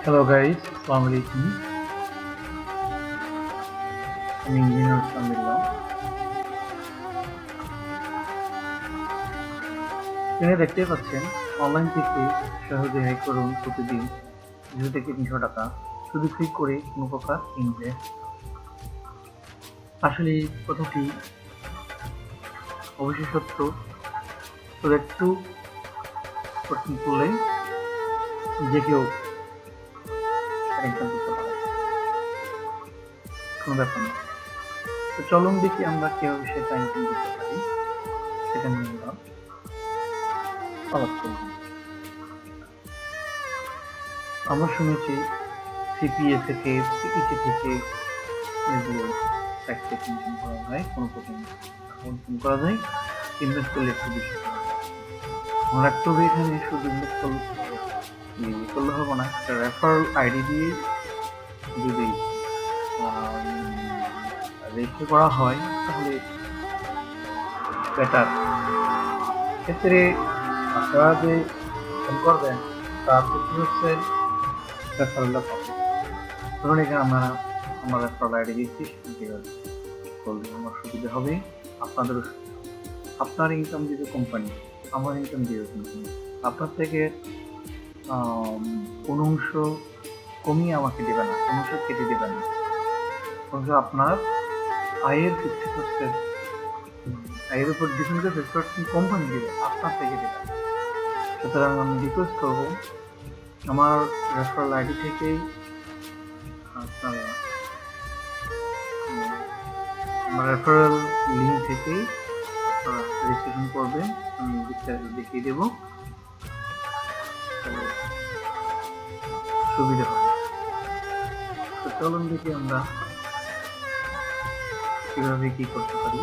Hello guys, Assalamualaikum. আমি engineer সামিল্লাহ। এখানে দেখতে পাচ্ছেন অনলাইন থেকে সহজে হ্যাক করুন প্রতিদিন 200 থেকে 300 টাকা শুধু ক্লিক করে কোনো প্রকার ইনভেস্ট। আসলে এই কথাটি অবশ্যই সত্য, তো একটু প্রশ্ন করলে যে কেউ ইনকাম করতে পারে, কোনো ব্যাপার না। তো চলুন দেখি আমরা কিভাবে সেটা ইনকাম করতে পারি, সেটা নিয়ে আমরা আলাপ করব। আমরা শুনেছি সিপিএ থেকে, পিইসি থেকে এগুলো ট্যাক্স থেকে ইনকাম করা যায়, কোনো প্রকার ইনকাম করা যায়। ইনভেস্ট করলে একটু বেশি করা যায়। আমরা একটু এখানে শুধু ইনভেস্ট করলে হবে না, একটা রেফারেল আইডি দিয়ে যদি রেজিস্টার করা হয় তাহলে বেটার। ক্ষেত্রে আপনারা যে ফোন করবেন তার ক্ষেত্রে হচ্ছে রেফারেলটা পাবেন। ধরুন এখানে আমরা রেফারেল আইডি দিচ্ছি, করলে আমার সুবিধা হবে, আপনাদের আপনার ইনকাম দিবে কোম্পানি, আমার ইনকাম দিবে কোম্পানি। আপনার থেকে কোনো অংশ কমিয়ে আমাকে দেবে না, কোনো অংশ কেটে দেবে না, অথচ আপনার আয়ের 50%, আয়ের উপর ডিপেন্ড করে 50% কোম্পানি দেবে, আপনার থেকে দেবে। সুতরাং আমি রিকোয়েস্ট করবো আমার রেফারেল আইডি থেকেই আপনারা আমার রেফারেল লিঙ্ক থেকেই আপনারা রেজিস্ট্রেশন করবেন, আমি বিস্তারিত দেখিয়ে দেবো, সুবিধা হবে। তো চলুন দেখি আমরা কিভাবে কি করতে পারি,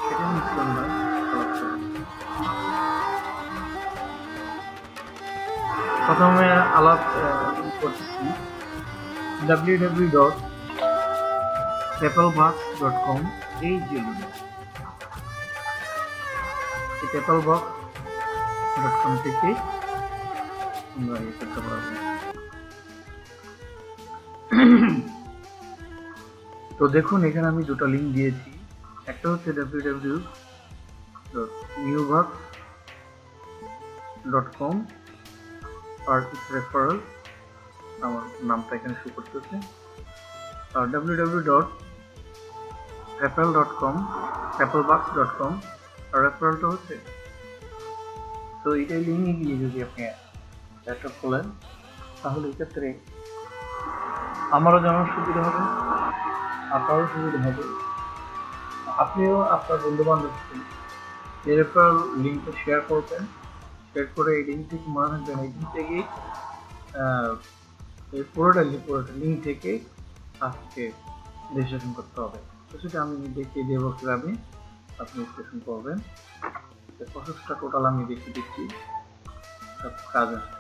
সেটা নিশ্চয় আমরা আলাপ করব। প্রথমে আলাপ করতেছি www.applebox.com, এই যে লিঙ্ক, এই applebox.com থেকে আমরা ইয়ে করতে পারবো। তো দেখুন এখানে আমি দুটো লিঙ্ক দিয়েছি, একটা হচ্ছে www.newbox.com আর রেফারেল, আমার নামটা এখানে শো করতেছে, আর www.apple.com, applebox.com আর রেফারেলটা হচ্ছে। তো এইটাই লিঙ্কে গিয়ে যদি আপনি ল্যাপটপ খোলেন তাহলে এক্ষেত্রে আমারও যেমন সুবিধা হবে, আপনারও সুবিধা হবে, আপনিও আপনার বন্ধু বান্ধবকে এই রেফারেল লিঙ্কটা শেয়ার করবেন। শেয়ার করে এই লিঙ্ক থেকে মনে রাখবেন, এই লিঙ্ক থেকেই এই পুরোটা লিঙ্ক থেকে আজকে রেজিস্ট্রেশন করতে হবে। তো সেটা আমি দেখিয়ে দেবো কীভাবে আপনি রেজিস্ট্রেশন করবেন। প্রসেসটা টোটাল আমি দেখিয়ে দিচ্ছি, সব কাজ আছে।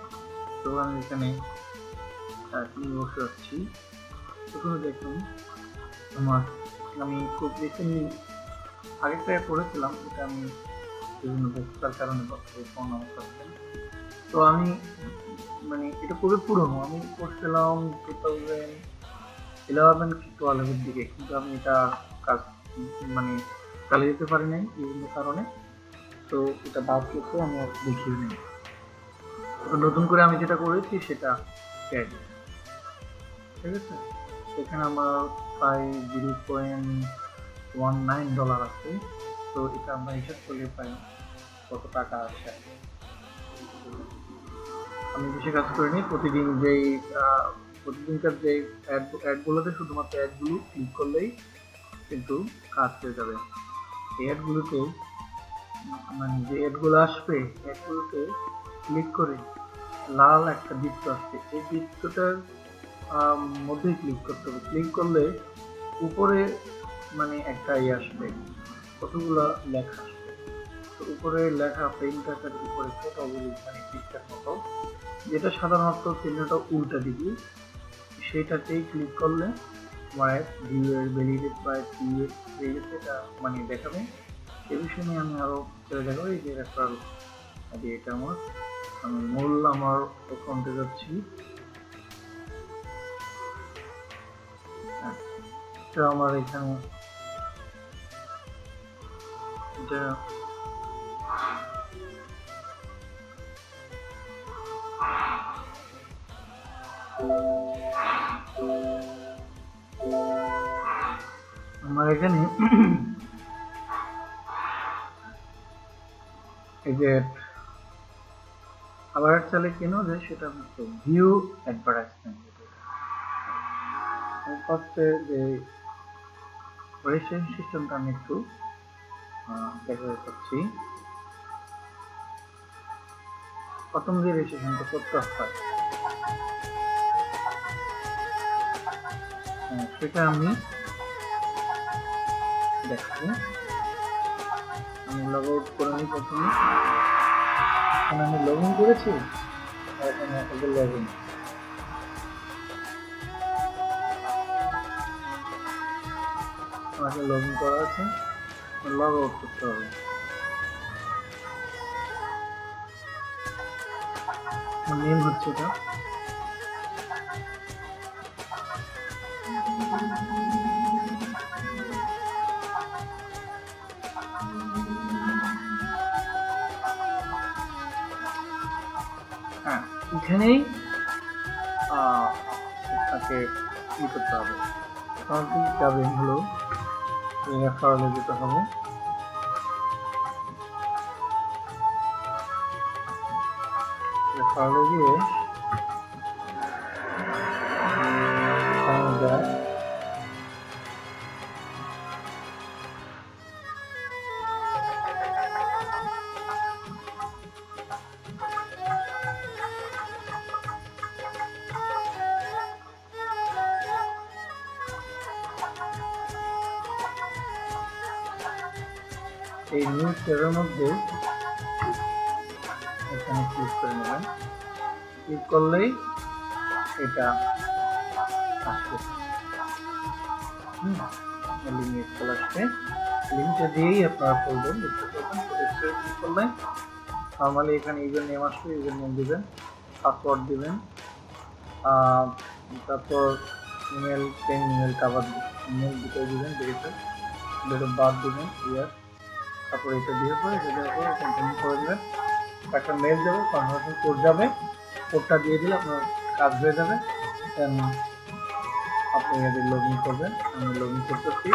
তো আমি এখানে বসে যাচ্ছি। প্রথমে দেখুন আমি খুব রিসেন্টলি আগেরটা করেছিলাম, এটা আমি বিভিন্ন ব্যস্ততার কারণে ফোন আমার কাছে। তো আমি মানে এটা খুবই পুরনো, আমি করছিলাম 2011 কি 12 দিকে, কিন্তু আমি এটা কাজ মানে চালিয়ে যেতে পারি নাই বিভিন্ন কারণে, তো এটা বাদ গেছে, আমি আর দেখিয়ে নিই। নতুন করে আমি যেটা করেছি সেটা ঠিক আছে। এখানে আমার প্রায় $0.19 আছে। তো এটা আমরা হিসাব করলে প্রায় কত টাকা আসে। আমি বেশি কাজ করিনি, প্রতিদিনকার যে অ্যাডগুলোতে শুধুমাত্র অ্যাডগুলো ক্লিক করলেই কিন্তু কাজ হয়ে যাবে। এই অ্যাডগুলোতে মানে যে অ্যাডগুলো আসবে, অ্যাডগুলোতে ক্লিক করে লাল একটা বৃত্ত আসছে, এই বৃত্তটার মধ্যে ক্লিক করতে হবে। ক্লিক করলে উপরে মানে একটা আসবে, কতগুলো লেখা আসবে। তো উপরে লেখা প্রিন্ট আকার উপরে ছোটগুলি মানে পিকচার মতো, যেটা সাধারণত চিহ্নটা উল্টা দিকে, সেটাতেই ক্লিক করলে আমার ভিউয়ের ভ্যালিডেট বা ভিউয়ের হয়ে গেছে, এটা মানে দেখাবে। এ বিষয়ে নিয়ে আমি আরো দেখাবো। এই যে রেফারেল আইডি, এটা আমি মূল আমার অ্যাকাউন্টে যাচ্ছি, তো আমার এখানে এটা আমার এখানে এই যে আবার চালে কেন যে সেটা হচ্ছে ভিউ অ্যাডভার্টাইজমেন্ট। ফার্স্টে যে রেজিস্ট্রেশন সিস্টেমটা আমি একটু দেখাতে চাচ্ছি। প্রথম যে রেজিস্ট্রেশনটা করতে হয় সেটা আমি দেখছি। আমি লগ আউট করে নিই প্রথমে। এখন আমি লগ ইন করেছি, এখন লগ ইন। আমাকে লগ ইন করা আছে, লগ আউট করতে হবে। নেম হচ্ছে এটা, হ্যাঁ এখানেই আপনাকে ই করতে হবে। আপনি যাবেন হলো রেফারেলে যেতে হবে। রেফারেলে গিয়ে যায় এই নিউজ ট্যাবের মধ্যে এখানে ক্লিক করে নেবেন। ক্লিক করলেই এটা আসবে, লিঙ্কে চলে আসবে। লিঙ্কটা দিয়েই আপনারা করবেন, দেখতে পাবেন। ক্লিক করলে নর্মালি এখানে ইউজার নেম আসবে, ইউজার নেম দিবেন, পাসওয়ার্ড দিবেন, তারপর ইমেল পেন, ইমেল কাভার ইমেল দুটো দিবেন, ডেট অফ বার্থ দিবেন, ইয়ার, তারপর এটা দিয়ে পরে এটা দেওয়ার পরে কন্টিনিউ করে দেবেন। একটা মেল যাবে, কনফার্মেশন কোড যাবে, কোডটা দিয়ে দিলে আপনার কাজ হয়ে যাবে। দেন আপনি এদের লগ ইন করবেন। আমি লগ ইন করতেছি।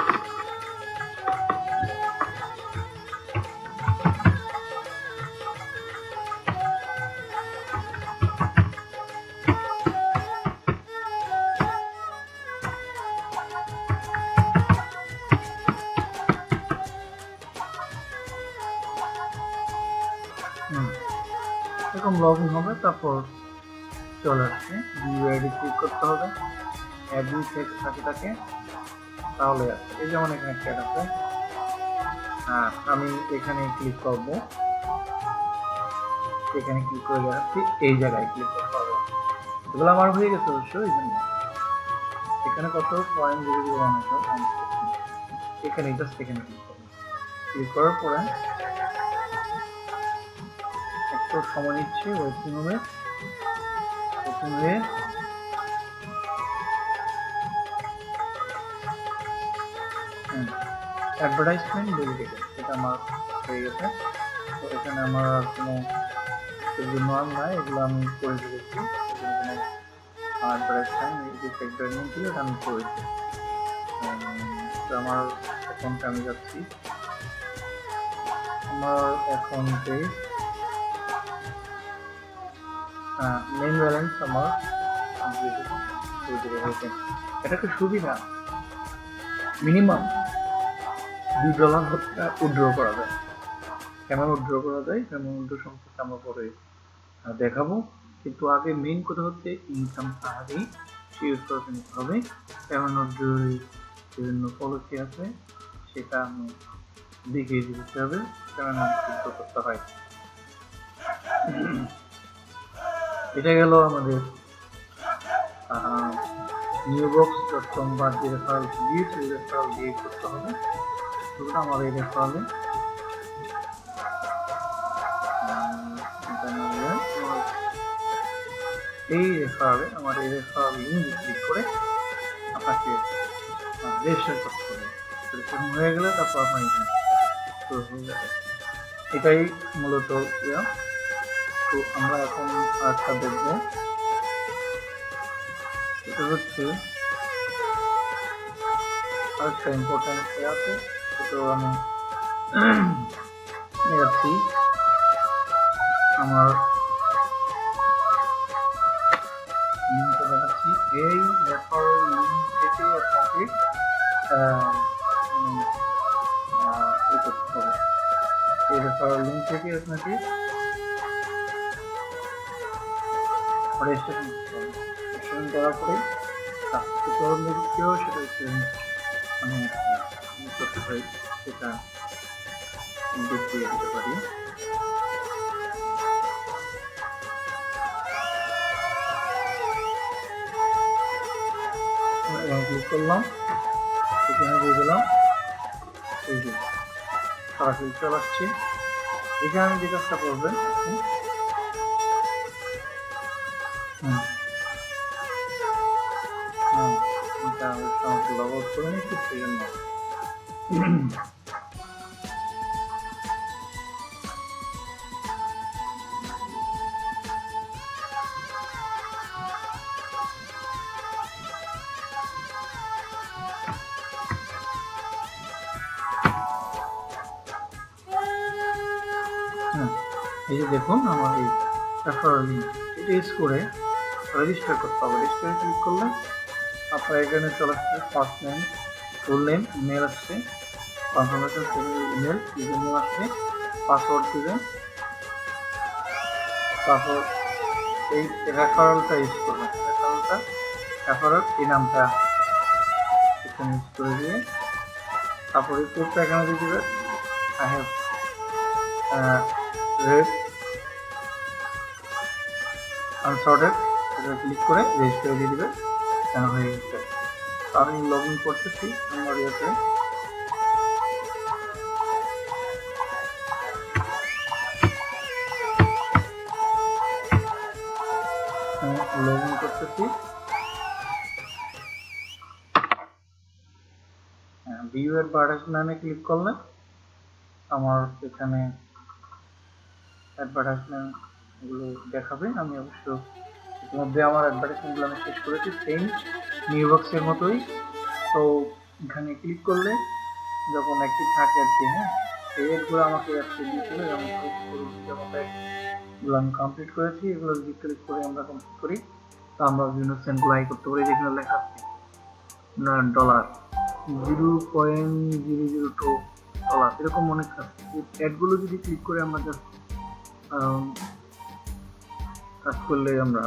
এরকম লগ ইন হবে, তারপর চলে আসছে ভিউ আইডি ক্লিক করতে হবে। অ্যাড থাকে থাকে তাহলে এই যেমন এখানে একটা অ্যাড আছে, আমি এখানে ক্লিক করব। এখানে ক্লিক করে দেখাচ্ছি, এই জায়গায় ক্লিক করতে হবে। এগুলো আমার হয়ে গেছে অবশ্য, এই জন্য এখানে কত 0.001 এখানে জাস্ট এখানে ক্লিক করব। ক্লিক করার পরে একটু সময় নিচ্ছে ওয়েটিং হবে। ওয়েটিং হয়ে অ্যাডভার্টাইজমেন্ট ডেলিগেটেড, এটা আমার হয়ে গেছে। তো এখানে আমার আর কোনো নাম নাই, এগুলো আমি করে দিয়েছি। এখানে অ্যাডভার্টাইজমেন্ট এই সেগমেন্ট ছিল, এটা আমি করেছি। তো আমার অ্যাকাউন্টে আমি যাচ্ছি। আমার অ্যাকাউন্টে মেইন ব্যালেন্স আমার এটা একটা সুবিধা, মিনিমাম $2 উইথড্র করা যায়। কেমন উইথড্র করা যায়, কেমন উইথড্র সম্পর্কে আমরা পরে দেখাবো। কিন্তু আগে মেইন কথা হচ্ছে ইনকাম আগেই ইউজ করে নিতে হবে। কেমন উইথড্র বিভিন্ন পলিসি আছে, সেটা আমি দেখিয়ে দিতে হবে কেমন উইথড্র করতে হয়। এটা গেল আমাদের newbox.com বা যে রেফারেল দিয়েছে, রেফারেল দিয়ে করতে হবে। আমার এই রেফারেলে আমার এই রেফারেল লিঙ্ক ক্লিক করে আপনাকে রেজিস্টার করতে হবে। রেজিস্ট্রেশন হয়ে গেলে তারপর আপনার এখানে শুরু হয়ে যাবে। এটাই মূলত ইয়া। তো আমরা এখন আরেকটা দেখবো, এটা হচ্ছে আরেকটা ইম্পর্টেন্ট ইয়ে আছে। তো আমি দেখাচ্ছি আমার লিঙ্কটা দেখাচ্ছি। এই রেফারেল লিঙ্ক থেকে আপনাকে করতে হবে। এই রেফারেল লিঙ্ক থেকে আপনাকে রেজিস্ট্রেশন করতে হবে। রেজিস্ট্রেশন করার পরে কেউ সেটা আমি করতে পারি, সেটা দেখিয়ে দিতে পারি। ক্লিক করলাম, এখানে দিয়ে দিলাম, এই যে সরাসরি চলে আসছে। এখানে যে কাজটা করবেন, লগ আউট করে নিচ্ছি সেই জন্য। এই যে দেখুন আমার এই রেফারেল লিঙ্ক, এটা ইউজ করে রেজিস্টার করতে হবে। রেজিস্টারে ক্লিক করলে আপনার এখানে চলে আসছে first name, full name, email আসছে, কনফার্মেশন ইমেল, ইউজার নেম আসছে, পাসওয়ার্ড দিবেন, তারপর এই রেফারেলটা ইউজ করবেন। রেফারেল এই নামটা এখানে ইউজ করে দিয়ে তারপর এই কোডটা এখানে দিয়ে দেবেন। আই হ্যাভ রেড আনসর্টেড, এটা ক্লিক করে রেজিস্টার দিয়ে দিবে, হয়ে গেছে। আমি লগ ইন করতেছি আমার ইয়েতে, লগ ইন করতেছি। ভিউ অ্যাডভার্টাইজমেন্টে ক্লিক করলে আমার এখানে অ্যাডভার্টাইজমেন্ট গুলো দেখাবে। আমি অবশ্য ইতিমধ্যে আমার অ্যাডভার্টাইজমেন্টগুলো আমি শেষ করেছি, সেম নিউ বক্সের মতোই। তো এখানে ক্লিক করলে যখন অ্যাক্টিভ থাকে আর কি, হ্যাঁ, এই অ্যাডগুলো আমাকে অ্যাক্টিভ দিয়েছিল, যেমন এগুলো আমি কমপ্লিট করেছি। এগুলো যদি ক্লিক করে আমরা কমপ্লিট করি, তো আমরা বিভিন্ন সেন্টগুলো আই করতে পারি। যেখানে লেখা আছে $0.002 এরকম অনেক আছে। অ্যাডগুলো যদি ক্লিক করে আমরা জাস্ট কাজ করলে আমরা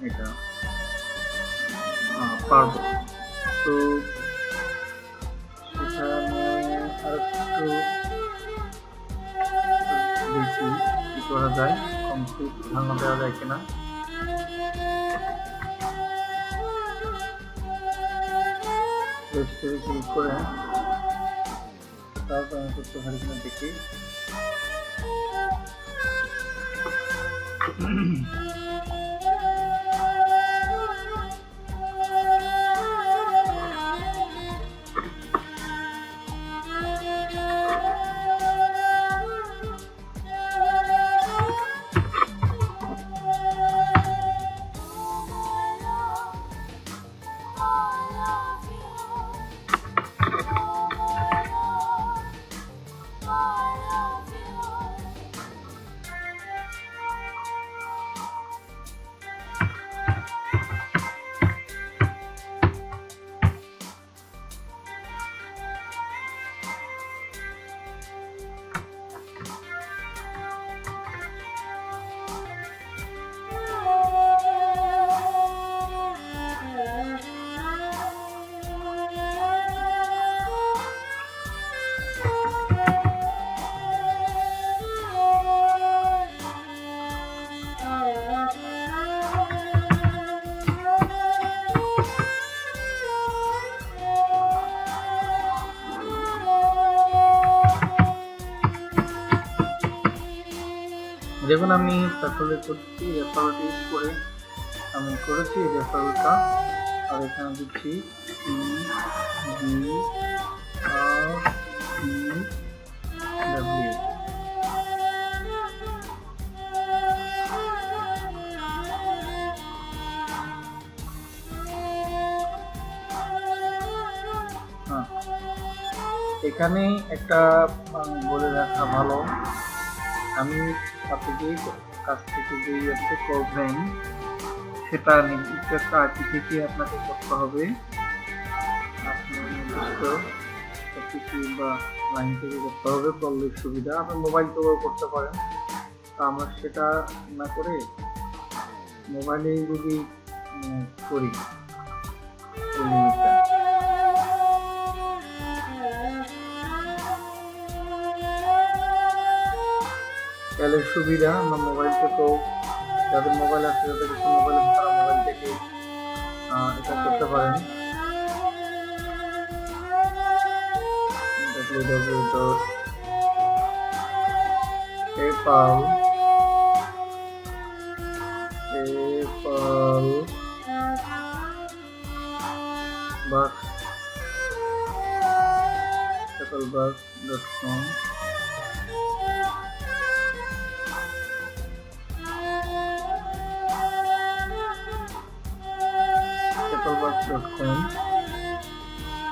এটা পারবো। তো সেখানে আরেকটু দেখি কি করা যায়, কমপ্লিট ধারণা দেওয়া যায় কিনা। রেজিস্টারে ক্লিক করে তারপর আমি করতে পারি কিনা দেখি। দেখুন আমি রেফারেল করছি, রেফারেল ইউজ করে আমি করেছি রেফারেলটা। আর এখানে দিচ্ছি টি জি আর টি ডাব্লিউ। এখানে একটা বলে রাখা ভালো, আমি আপনাদের কাছ থেকে যে অ্যাপটা করবেন সেটা নির্দিষ্ট একটা আইপি থেকে আপনাকে করতে হবে। আপনি নির্দিষ্ট অ্যাপটি বা লাইন থেকে করতে হবে, করলে সুবিধা। আপনি মোবাইল থেকেও করতে পারেন, তো আমরা সেটা না করে মোবাইলে যদি করি তাহলে সুবিধা। আমরা মোবাইল থেকেও, যাদের মোবাইল আছে যাদের কিছু মোবাইল আছে তারা মোবাইল থেকে এটা করতে পারেন। PayPal.com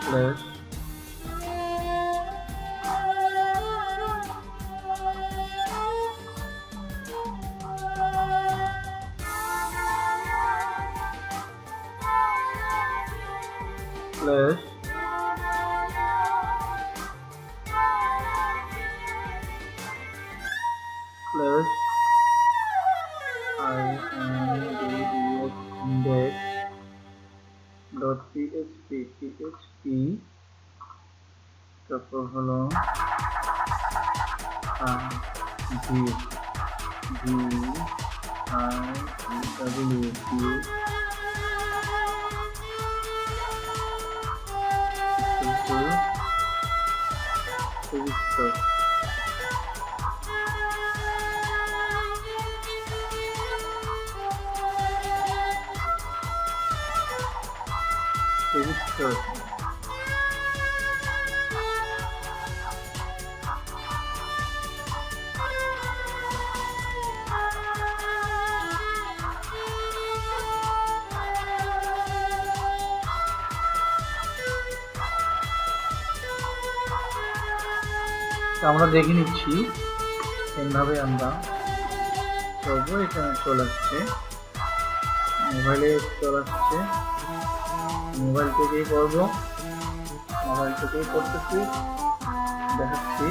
slash index.php তারপর হলো register আমরা দেখে নিচ্ছি এইভাবে আমরা করবো। এখানে চলে আসছে, মোবাইলে চলে আসছে, মোবাইল থেকেই করবো, মোবাইল থেকেই করতেছি, দেখাচ্ছি।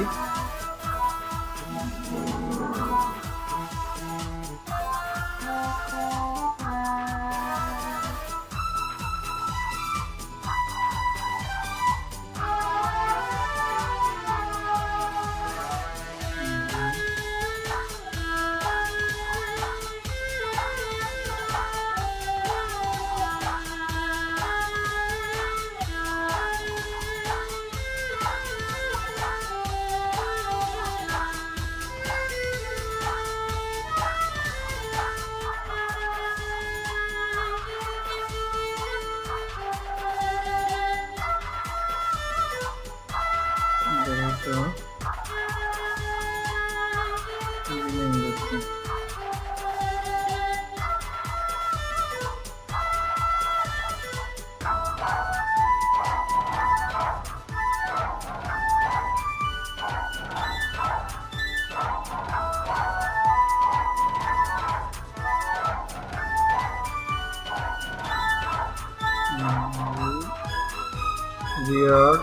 Where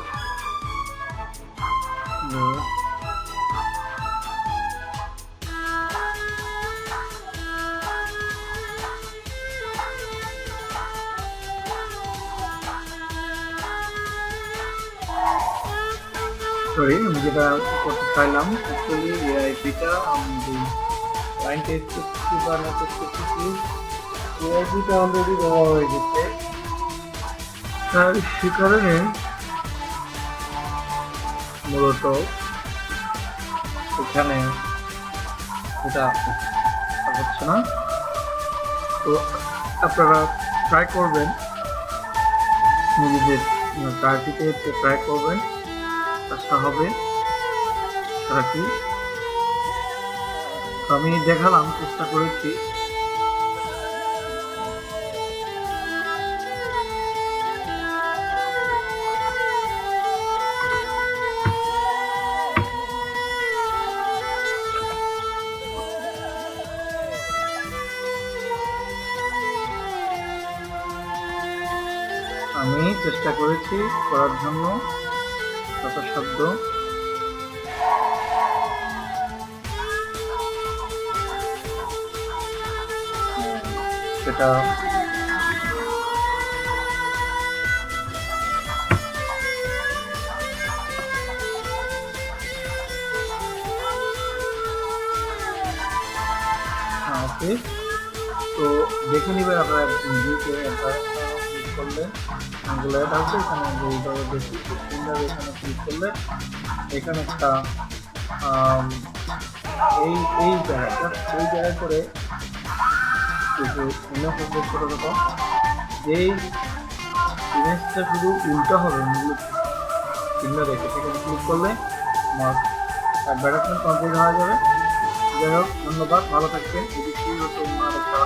সরি আমি যেটা করতে চাইলাম অ্যাকচুয়ালি এই আইপিটা আমি লাইন টেস্ট করছি বা না টেস্ট করতেছি, এই আইপিটা অলরেডি দেওয়া হয়ে গেছে। তার সে কারণে মূলত এখানে এটা হচ্ছে না। তো আপনারা ট্রাই করবেন নিজেদের কাজটিতে ট্রাই করবেন, কাজটা হবে সারাটি। আমি দেখালাম, চেষ্টা করেছি। আমি চেষ্টা করেছি করার জন্য যথাসাধ্য। সেটা ওকে, তো দেখে নিবেন আপনারা ভিডিওতে ক্লিক করলে এগুলো অ্যাড আছে, এখানে এইভাবে বেশি সুন্দর, এখানে ক্লিক করলে এখানে একটা এই জায়গাটা এই জায়গায় করে কিছু ইমেজ ছোটো ছোটো, যেই ইমেজটা শুধু উল্টা হবে চিহ্ন রেখে সেখানে ক্লিক করলে আমার অ্যাডভার্টাইজমেন্ট কমপ্লিট হয়ে যাবে। যাই হোক, ধন্যবাদ, ভালো থাকবেন। যদি একটা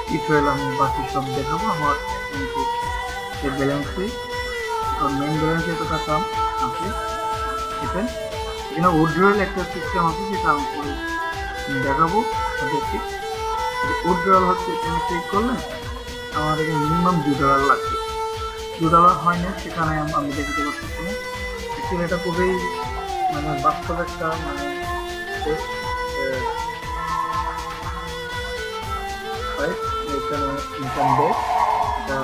টিউটোরিয়াল আমি বাকি সব দেখাবো। আমার ব্যালেন্সে মেইন ব্যালেন্সে এত টাকা আছে, ঠিক আছে। এখানে উইথড্রয়াল একটা সিস্টেম আছে, যেটা আমি দেখাবো তাদেরকে। উইথড্রয়াল হচ্ছে এখানে ক্লিক করলে আমার এখানে মিনিমাম $2 লাগবে। $2 হয় না, সেখানে আমি দেখাতে পারতেছি না। অ্যাকচুয়ালি এটা খুবই মানে বাস্তব একটা মানে এখানে ইনকাম দেয়। এটা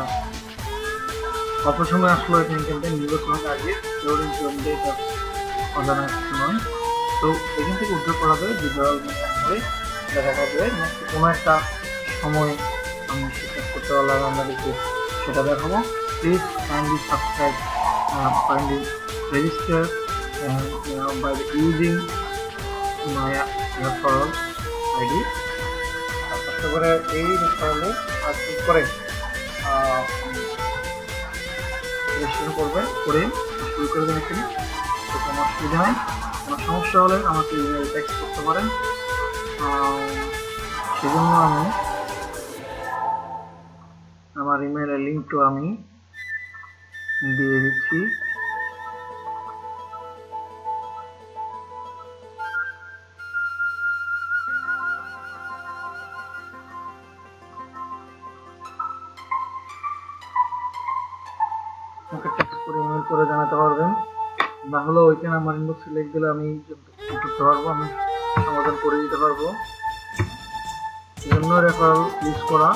অল্প সময় আসলো, এটা ইনকাম দেয় নির্বাচন আগে ইনকাম দেয়, এটা অজানা কিছু নয়। তো এখান থেকে উদ্যোগ করা যায় $2 হয়ে দেখা যাবে। কোনো একটা সময় আমি সেটা করতে পারলাম, আপনাদেরকে সেটা দেখাবো। Please kindly subscribe, kindly register by using my referral ID। আশা করে এই রেফারেলে ক্লিক করে শুরু করবেন, করে শুরু করে দেন এখানে। তো কোনো অসুবিধা নেই, কোনো সমস্যা হলে আমাকে ইমেল টেক্সট করতে পারেন। সেজন্য আমি আমার ইমেলের লিঙ্কটা আমি দিয়ে দিচ্ছি। আমাকে টেক্সট করে ইমেল করে জানাতে পারবেন, না হলে ওইখানে আমার ইনবক্সে লিখ দিলে আমি করতে পারবো, আমি সমাধান করে দিতে পারবো। জন্য রেফারেল ইউজ করা।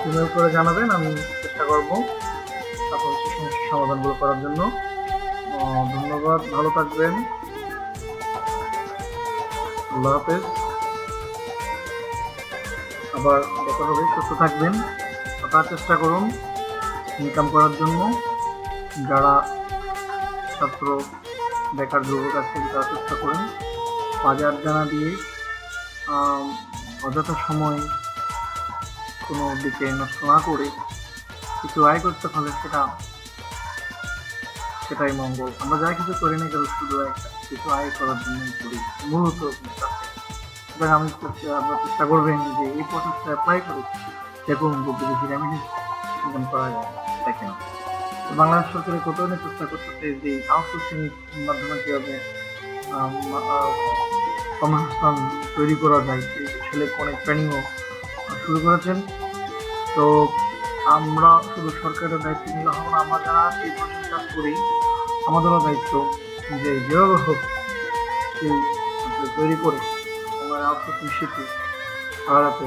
ইমেল করে জানাবেন, আমি চেষ্টা করবো আপনার সমস্যার সমাধানগুলো করার জন্য। ধন্যবাদ, ভালো থাকবেন, আল্লাহ হাফেজ। আবার দেখা হবে, সুস্থ থাকবেন। আপনারা চেষ্টা করুন ইনকাম করার জন্য। যারা ছাত্র বেকার যুবক আছেন তারা চেষ্টা করেন বাজার জানা দিয়ে অযথা সময় কোনো দিকে নষ্ট না করে কিছু আয় করতে পারলে সেটাই মঙ্গল। আমরা যা কিছু করি না কেন শুধু কিছু আয় করার জন্য করি মূলত। আমি আপনার চেষ্টা করবেন যে এই প্রসেসটা অ্যাপ্লাই করে দেখুন যদি বেশি রেমিটেন্স ইনকাম করা যায় দেখেন। বাংলাদেশ সরকারের কত চেষ্টা করতেছে যে আউটসোর্সিং মাধ্যমে কীভাবে কর্মসংস্থান তৈরি করা যায়, ছেলে অনেক ট্রেনিংও শুরু করেছেন। তো আমরা শুধু সরকারের দায়িত্ব নিলে হবে না, আমরা যারা এই প্রসেস কাজ করি আমাদেরও দায়িত্ব যে যেভাবে হোক সেই তৈরি করে আমরা আউটসোর্সিং শিখে তারা যাতে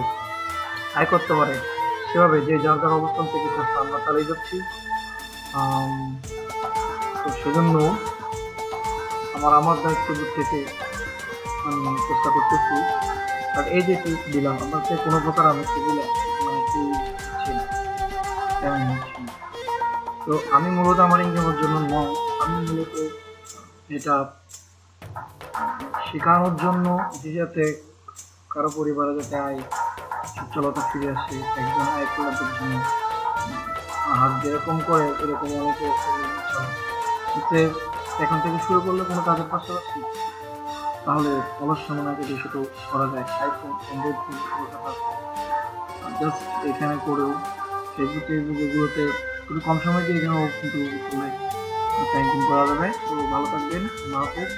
আয় করতে পারে সেভাবে যে যার যার অবস্থান থেকে চেষ্টা আমরা চালিয়ে যাচ্ছি। তো সেজন্য আমার দায়িত্ব থেকে আমি চেষ্টা করতেছি। আর এই যে দিলাম আপনাকে কোনো প্রকার আমি দিলাম তো আমি মূলত আমার ইনকামের জন্য নয়, আমি মূলত এটা শেখানোর জন্য যে যাতে কারো পরিবারে যাতে আয় সচ্ছলতা ফিরে আসে, একজন আয় করার জন্য হাত যেরকম করে এরকম অনেকে এতে এখন থেকে শুরু করলে কোনো কাজের পাশাপাশি তাহলে অলস সময় আগে সেটা করা যায়। আইফোন অ্যান্ড্রয়েড জাস্ট এখানে করেও ফেসবুক এগুলোতে খুবই কম সময় দিয়ে এখানেও কিন্তু ইনকাম করা যাবে। তো ভালো থাকবেন, আল্লাহ হাফেজ।